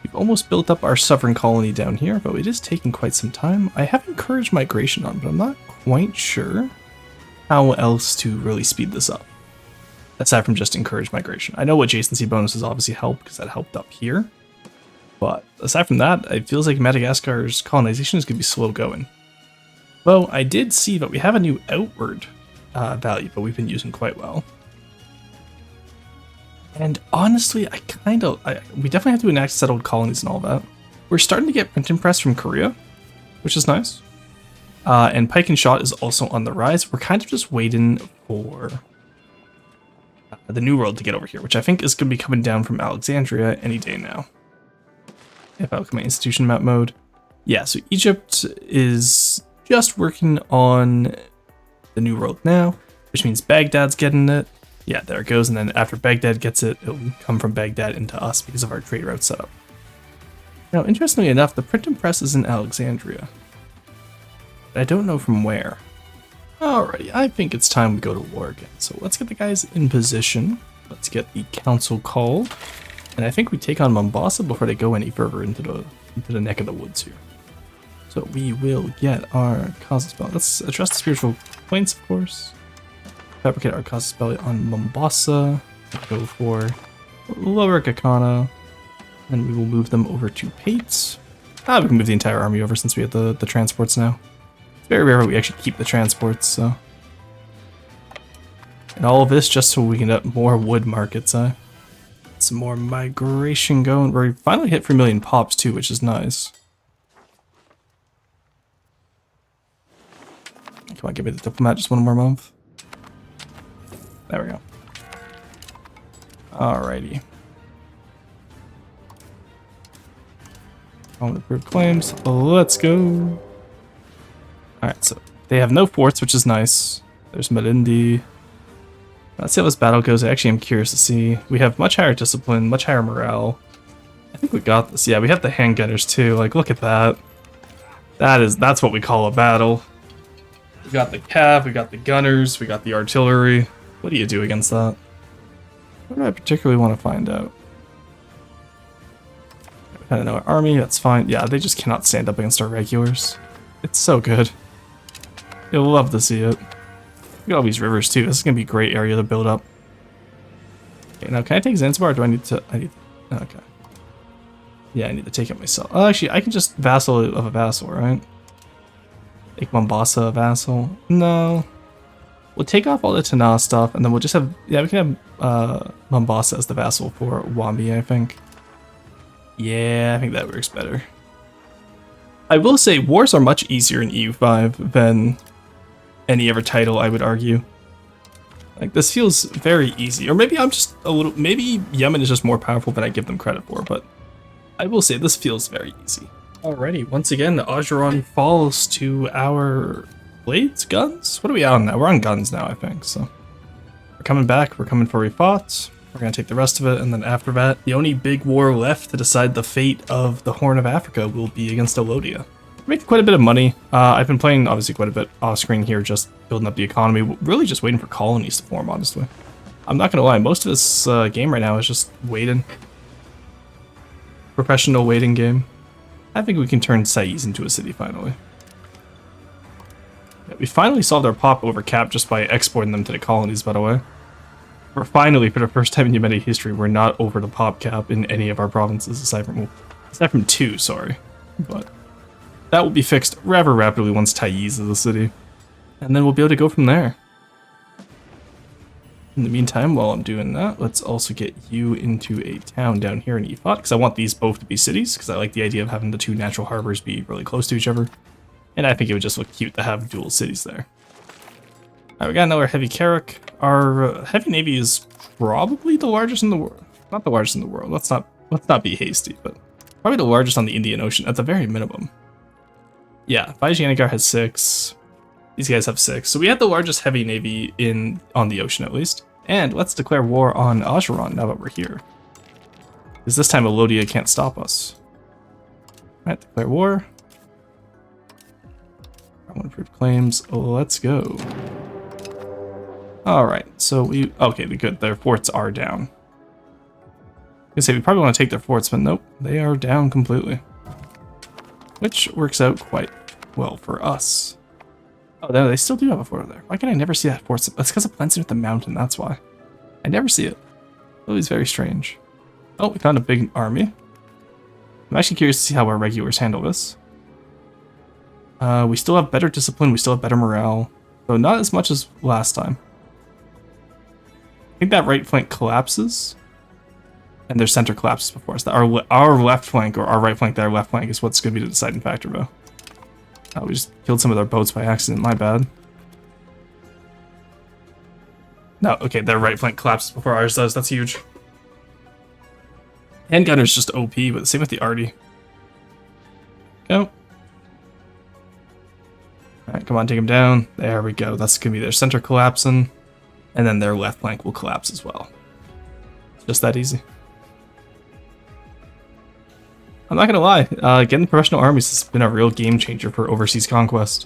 We've almost built up our sovereign colony down here, but it is taking quite some time. I have encouraged migration on, but I'm not quite sure how else to really speed this up. Aside from just encourage migration. I know adjacency bonuses obviously help, because that helped up here. But aside from that, it feels like Madagascar's colonization is going to be slow going. Though I did see that we have a new outward value, but we've been using quite well. And honestly, we definitely have to enact settled colonies and all that. We're starting to get printing press from Korea, which is nice. And pike and shot is also on the rise. We're kind of just waiting for the New World to get over here, which I think is going to be coming down from Alexandria any day now. If I look at my institution map mode. Yeah, so Egypt is just working on the New World now, which means Baghdad's getting it. Yeah, there it goes, and then after Baghdad gets it, it'll come from Baghdad into us because of our trade route setup. Now, interestingly enough, the printing press is in Alexandria. But I don't know from where. Alrighty, I think it's time we go to war again. So let's get the guys in position. Let's get the council called. And I think we take on Mombasa before they go any further into the neck of the woods here. So we will get our Casus Belli. Let's address the spiritual points, of course. Fabricate our Casus Belli on Mombasa. Go for Lower Gakana. And we will move them over to Pates. We can move the entire army over since we have the transports now. It's very rare we actually keep the transports, so. And all of this just so we can get more wood markets, some more migration going. We finally hit 3 million pops too, which is nice. Come on, give me the diplomat just one more month. There we go. Alrighty. On approved claims. Let's go. Alright, so they have no forts, which is nice. There's Malindi. Let's see how this battle goes. I actually am curious to see. We have much higher discipline, much higher morale. I think we got this. Yeah, we have the handgunners too. Like, look at that. That's what we call a battle. We got the cav, we got the gunners, we got the artillery. What do you do against that? What do I particularly want to find out? I don't know, our army, that's fine. Yeah, they just cannot stand up against our regulars. It's so good. You'll love to see it. Look at all these rivers too. This is gonna be a great area to build up. Okay, now can I take Zanzibar or do I need to okay. Yeah, I need to take it myself. Oh, actually I can just vassal of a vassal, right? Make Mombasa a vassal. No. We'll take off all the Tana stuff and then we'll just have, yeah, we can have Mombasa as the vassal for Wambi, I think. Yeah, I think that works better. I will say wars are much easier in EU5 than any other title, I would argue. Like, this feels very easy. Or maybe I'm just a little, maybe Yemen is just more powerful than I give them credit for, but I will say this feels very easy. Alrighty, once again, Ajuran falls to our blades? Guns? What are we on now? We're on guns now, I think, so. We're coming back, we're coming for refought. We're gonna take the rest of it, and then after that, the only big war left to decide the fate of the Horn of Africa will be against Olodia. We're making quite a bit of money. I've been playing, obviously, quite a bit off-screen here, just building up the economy. Really just waiting for colonies to form, honestly. I'm not gonna lie, most of this game right now is just waiting. Professional waiting game. I think we can turn Saiz into a city, finally. Yeah, we finally solved our pop over cap just by exporting them to the colonies, by the way. We're finally, for the first time in Yemeni history, we're not over the pop cap in any of our provinces, aside from 2, sorry. But that will be fixed rather rapidly once Taiz is a city. And then we'll be able to go from there. In the meantime, while I'm doing that, let's also get you into a town down here in Efot, because I want these both to be cities, because I like the idea of having the two natural harbors be really close to each other. And I think it would just look cute to have dual cities there. Alright, we got another heavy carrack. Our heavy navy is probably the largest in the world. Not the largest in the world. Let's not be hasty, but probably the largest on the Indian Ocean at the very minimum. Yeah, Vijayanagar has 6. These guys have 6. So we have the largest heavy navy on the ocean at least. And let's declare war on Ajuran now that we're here. Because this time Elodia can't stop us. Alright, declare war. I want to prove claims. Let's go. Alright, so okay, good. Their forts are down. I was gonna say, we probably want to take their forts, but nope, they are down completely. Which works out quite well for us. Oh, no, they still do have a fort there. Why can I never see that fort? That's because it blends in with the mountain, that's why. I never see it. Always very strange. Oh, we found a big army. I'm actually curious to see how our regulars handle this. We still have better discipline, we still have better morale. Though not as much as last time. I think that right flank collapses. And their center collapses before us. Our left flank, or our right flank, their left flank, is what's going to be the deciding factor, though. We just killed some of their boats by accident, my bad. No, okay, their right flank collapses before ours does, that's huge. Handgunner's just OP, but same with the arty. Go. Alright, come on, take him down. There we go, that's going to be their center collapsing. And then their left flank will collapse as well. It's just that easy. I'm not gonna lie, getting professional armies has been a real game changer for overseas conquest.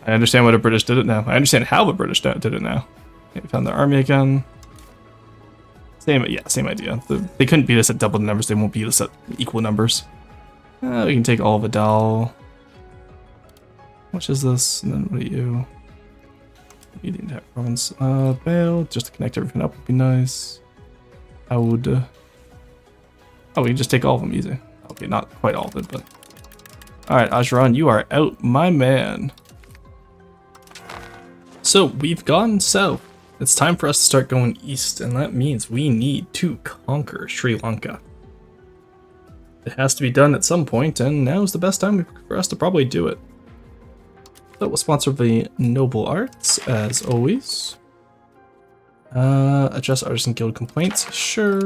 I understand why the British did it now. I understand how the British did it now. Okay, we found their army again. Same idea. They couldn't beat us at double the numbers, they won't beat us at equal numbers. We can take all of Vidal. How much is this? And then what are you? You the entire province. Bail, just to connect everything up would be nice. I would... Oh, we can just take all of them easy. Okay, not quite all of it, but... Alright, Ajuran, you are out, my man. So, we've gone south. It's time for us to start going east, and that means we need to conquer Sri Lanka. It has to be done at some point, and now is the best time for us to probably do it. So, we'll sponsor the Noble Arts, as always. Address Artisan Guild complaints, sure.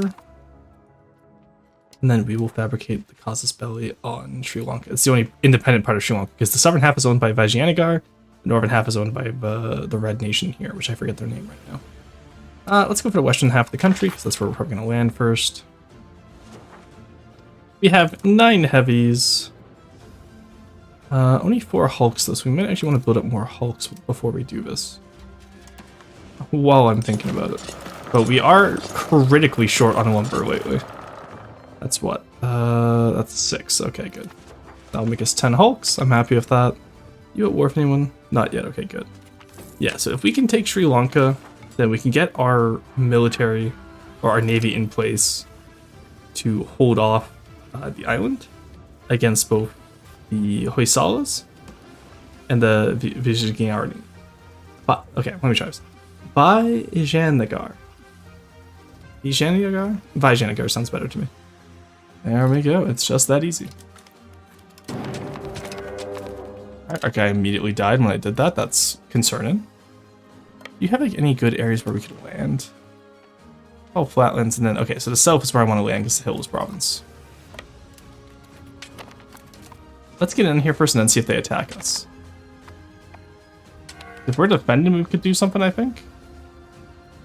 And then we will fabricate the casus belli on Sri Lanka. It's the only independent part of Sri Lanka, because the southern half is owned by Vijayanagar, the northern half is owned by the Red Nation here, which I forget their name right now. Let's go for the western half of the country, because that's where we're probably going to land first. We have 9 heavies. Only 4 hulks though, so we might actually want to build up more hulks before we do this. While I'm thinking about it. But we are critically short on lumber lately. That's what? That's 6. Okay, good. That'll make us 10 hulks. I'm happy with that. You at war with anyone? Not yet. Okay, good. Yeah, so if we can take Sri Lanka, then we can get our military or our navy in place to hold off the island against both the Hoysalas and the Vijayanagar. But okay, let me try this. Vijayanagar. Vijayanagar sounds better to me. There we go, it's just that easy. Alright, our guy immediately died when I did that, that's concerning. Do you have like any good areas where we could land? Oh, flatlands, and then, okay, so the south is where I want to land because the Hills province. Let's get in here first and then see if they attack us. If we're defending, we could do something, I think.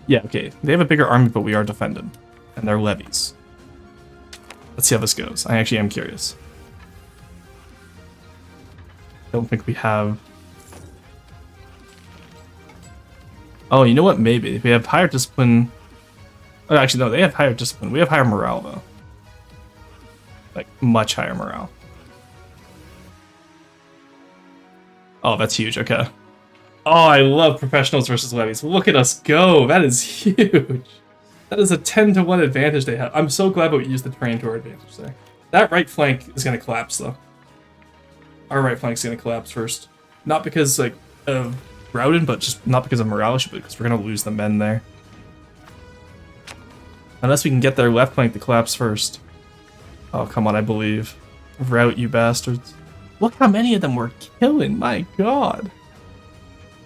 Yeah, okay, they have a bigger army, but we are defending. And they're levies. Let's see how this goes. I actually am curious. Don't think we have... Oh, you know what? Maybe. We have higher discipline... Oh, actually, no, they have higher discipline. We have higher morale, though. Like, much higher morale. Oh, that's huge. Okay. Oh, I love professionals versus levies. Look at us go. That is huge. That is a 10-to-1 advantage they have. I'm so glad that we used the terrain to our advantage there. That right flank is going to collapse, though. Our right flank is going to collapse first. Not because, like, of routing, but just not because of morale issue, but because we're going to lose the men there. Unless we can get their left flank to collapse first. Oh, come on, I believe. Rout, you bastards. Look how many of them we're killing, my god.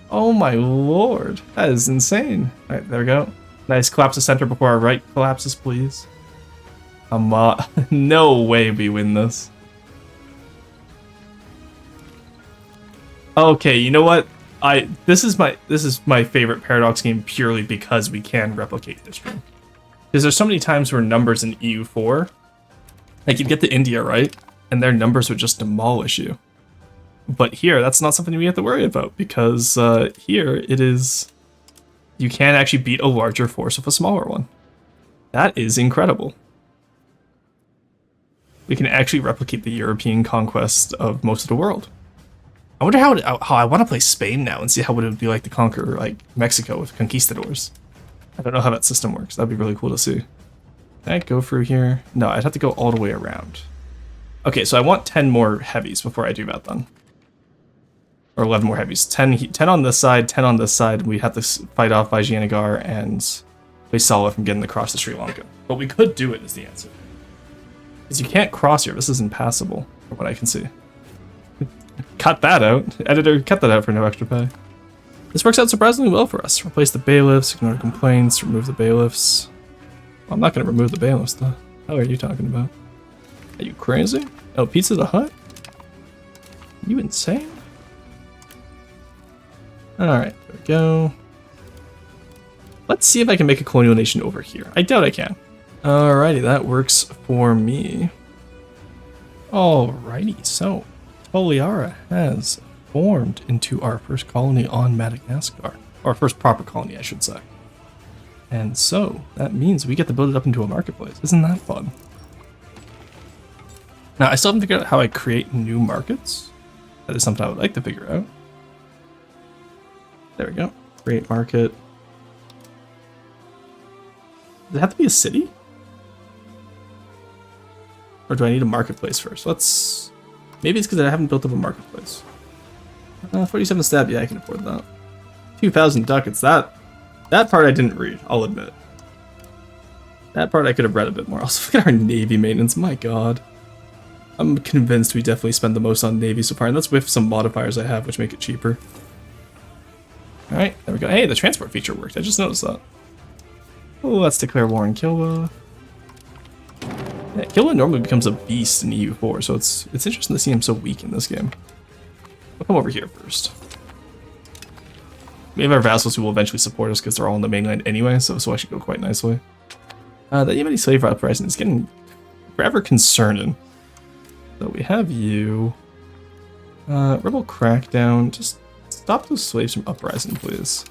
Oh my lord, that is insane. Alright, there we go. Nice, collapse the center before our right collapses, please. Come on, no way we win this. Okay, you know what? This is my favorite Paradox game purely because we can replicate history. Because there's so many times where numbers in EU4, like you'd get to India, right? And their numbers would just demolish you. But here, that's not something we have to worry about, because here it is, you can actually beat a larger force with a smaller one. That is incredible. We can actually replicate the European conquest of most of the world. I wonder how I want to play Spain now and see how it would be like to conquer like Mexico with conquistadors. I don't know how that system works. That'd be really cool to see. Can I go through here? No, I'd have to go all the way around. Okay, so I want 10 more heavies before I do that then. Or 11 more heavies. 10 on this side, 10 on this side. We have to fight off Vijayanagar and Vaisala from getting across to Sri Lanka. But we could do it is the answer. Because you can't cross here. This is impassable from what I can see. Cut that out. Editor, cut that out for no extra pay. This works out surprisingly well for us. Replace the bailiffs, ignore the complaints, remove the bailiffs. Well, I'm not going to remove the bailiffs though. How are you talking about? Are you crazy? Oh, Pizza the Hut? Are you insane? Alright, there we go. Let's see if I can make a colonial nation over here. I doubt I can. Alrighty, that works for me. Alrighty, so Toliara has formed into our first colony on Madagascar. Our first proper colony, I should say. And so, that means we get to build it up into a marketplace. Isn't that fun? Now, I still haven't figured out how I create new markets. That is something I would like to figure out. There we go. Create market. Does it have to be a city? Or do I need a marketplace first? Let's... Maybe it's because I haven't built up a marketplace. 47 stab, yeah, I can afford that. 2,000 ducats, that part I didn't read, I'll admit. That part I could have read a bit more. Also, look at our navy maintenance, my god. I'm convinced we definitely spend the most on navy so far, and that's with some modifiers I have, which make it cheaper. Alright, there we go. Hey, the transport feature worked, I just noticed that. Oh, let's declare war on Kilwa. Yeah, Kilwa normally becomes a beast in EU4, so it's interesting to see him so weak in this game. I'll come over here first. We have our vassals who will eventually support us because they're all on the mainland anyway, so I should go quite nicely. The Yemeni slave uprising is getting forever concerning. So we have you. Rebel crackdown. Just stop those slaves from uprising, please.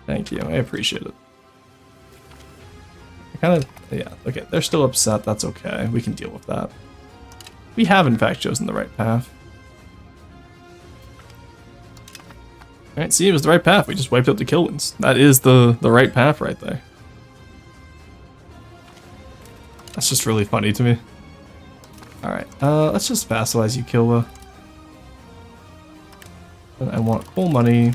Thank you, I appreciate it. Yeah, okay, they're still upset, that's okay. We can deal with that. We have, in fact, chosen the right path. Alright, see, it was the right path. We just wiped out the Kilwins. That is the right path right there. That's just really funny to me. Alright, let's just vassalize you, Kilwa. And I want coal money.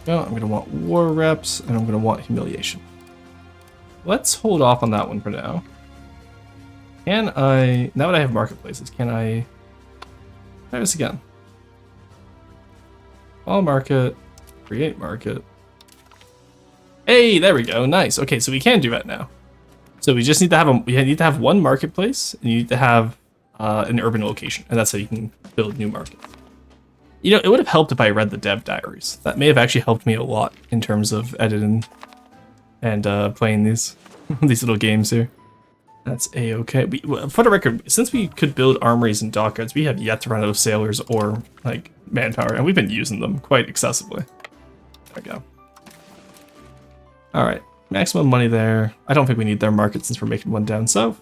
No, I'm going to want war reps, and I'm going to want humiliation. Let's hold off on that one for now. Can I... Now that I have marketplaces, can I... Try this again. All market. Create market. Hey, there we go. Nice. Okay, so we can do that now. So we just need to have we need to have one marketplace, and you need to have an urban location, and that's how you can build new markets. You know, it would have helped if I read the dev diaries. That may have actually helped me a lot in terms of editing and playing these these little games here. That's a-okay. For the record, since we could build armories and dockyards, we have yet to run out of sailors or like manpower, and we've been using them quite excessively. There we go. All right, maximum money there. I don't think we need their market since we're making one down south.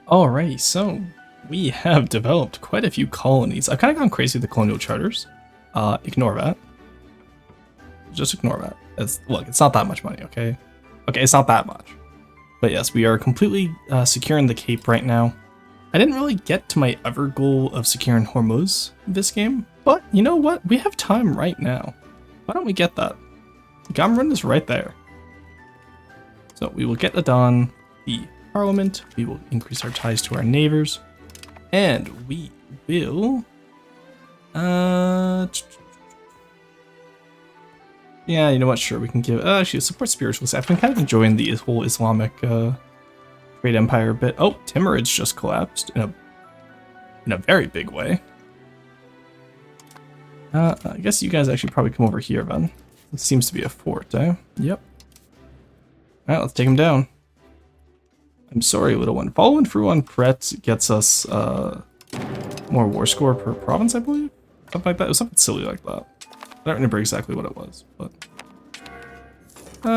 Alrighty, so we have developed quite a few colonies. I've kind of gone crazy with the colonial charters. Ignore that. Just ignore that. Look, it's not that much money, okay? Okay, it's not that much. But yes, we are completely securing the Cape right now. I didn't really get to my other goal of securing Hormuz this game, but you know what? We have time right now. Why don't we get that? Gamrun is right there. So we will get Adan, the Parliament, we will increase our ties to our neighbors, and we will... yeah, you know what? Sure, we can give... actually, support spiritualists. I've been kind of enjoying the whole Islamic Great Empire a bit. Oh, Timurid's just collapsed in a very big way. I guess you guys actually probably come over here, then. It seems to be a fort, eh? Yep. Alright, let's take him down. I'm sorry, little one. Following through on Pret gets us more war score per province, I believe? Something like that. It was something silly like that. I don't remember exactly what it was, but...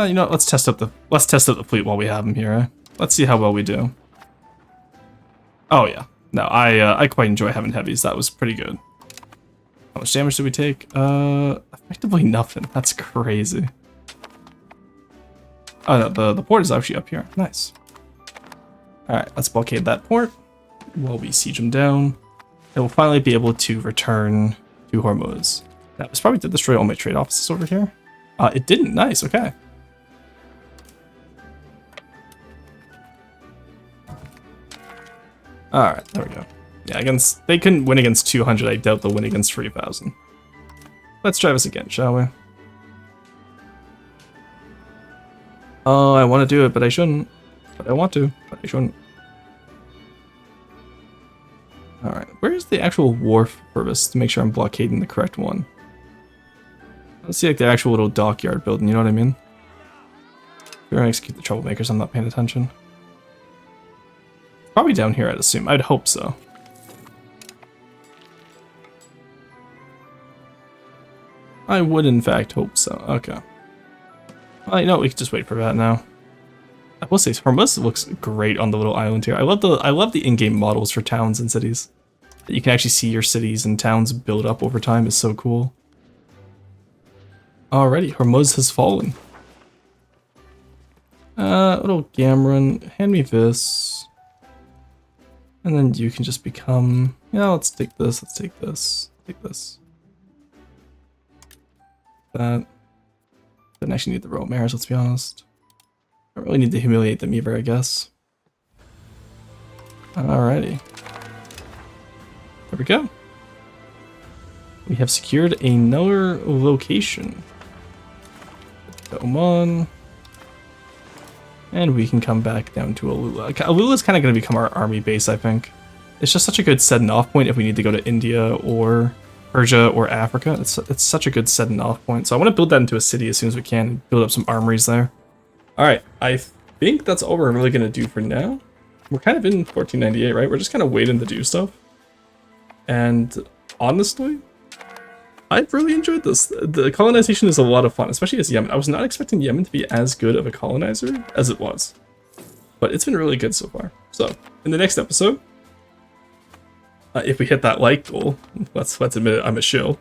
you know what? Let's test out the fleet while we have him here, eh? Let's see how well we do. Oh yeah. No, I quite enjoy having heavies. That was pretty good. How much damage did we take? Effectively nothing. That's crazy. Oh no, the port is actually up here. Nice. Alright, let's blockade that port while we siege them down. And we'll finally be able to return to Hormuz. That was probably to destroy all my trade offices over here. It didn't. Nice, okay. Alright, there we go. Yeah, they couldn't win against 200. I doubt they'll win against 3,000. Let's try this again, shall we? Oh, I want to do it, but I shouldn't. But I want to, but I shouldn't. Alright, where's the actual wharf for this to make sure I'm blockading the correct one? Let's see, like, the actual little dockyard building, you know what I mean? We're gonna execute the troublemakers, I'm not paying attention. Probably down here, I'd assume. I'd hope so. I would, in fact, hope so. Okay. Well, you know, we can just wait for that now. I will say, Hormuz looks great on the little island here. I love the in-game models for towns and cities. That you can actually see your cities and towns build up over time is so cool. Alrighty, Hormuz has fallen. Little Gamrun, hand me this. And then you can just become... Yeah, let's take this, let's take this, take this. That. Didn't actually need the rope mares, let's be honest. I don't really need to humiliate them either, I guess. Alrighty. There we go. We have secured another location. Come on. And we can come back down to Alula. Alula is kind of going to become our army base, I think. It's just such a good setting off point if we need to go to India or Persia or Africa. It's such a good setting off point. So I want to build that into a city as soon as we can and build up some armories there. Alright, I think that's all we're really going to do for now. We're kind of in 1498, right? We're just kind of waiting to do stuff. And honestly, I've really enjoyed this. The colonization is a lot of fun, especially as Yemen. I was not expecting Yemen to be as good of a colonizer as it was. But it's been really good so far. So, in the next episode, if we hit that like goal, let's admit it, I'm a shill.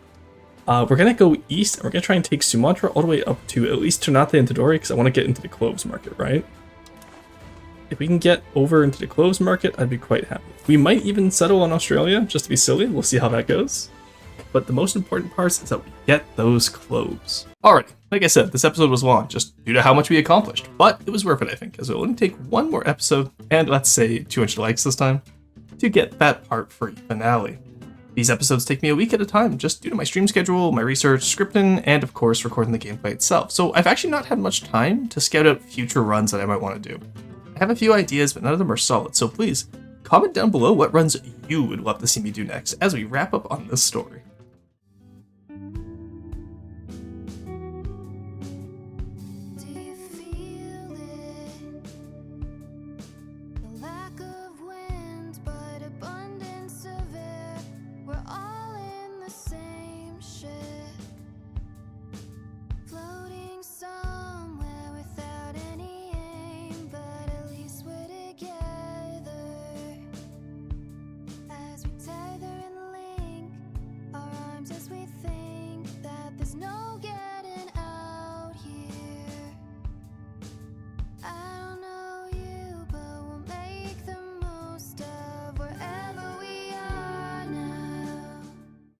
We're going to go east, and we're going to try and take Sumatra all the way up to at least Ternate and Tidore, because I want to get into the cloves market, right? If we can get over into the cloves market, I'd be quite happy. We might even settle on Australia, just to be silly. We'll see how that goes. But the most important part is that we get those cloves. Alright, like I said, this episode was long, just due to how much we accomplished. But it was worth it, I think, as it will only take one more episode, and let's say 200 likes this time, to get that part-free finale. These episodes take me a week at a time, just due to my stream schedule, my research, scripting, and of course recording the gameplay itself. So I've actually not had much time to scout out future runs that I might want to do. I have a few ideas, but none of them are solid, so please comment down below what runs you would love to see me do next as we wrap up on this story.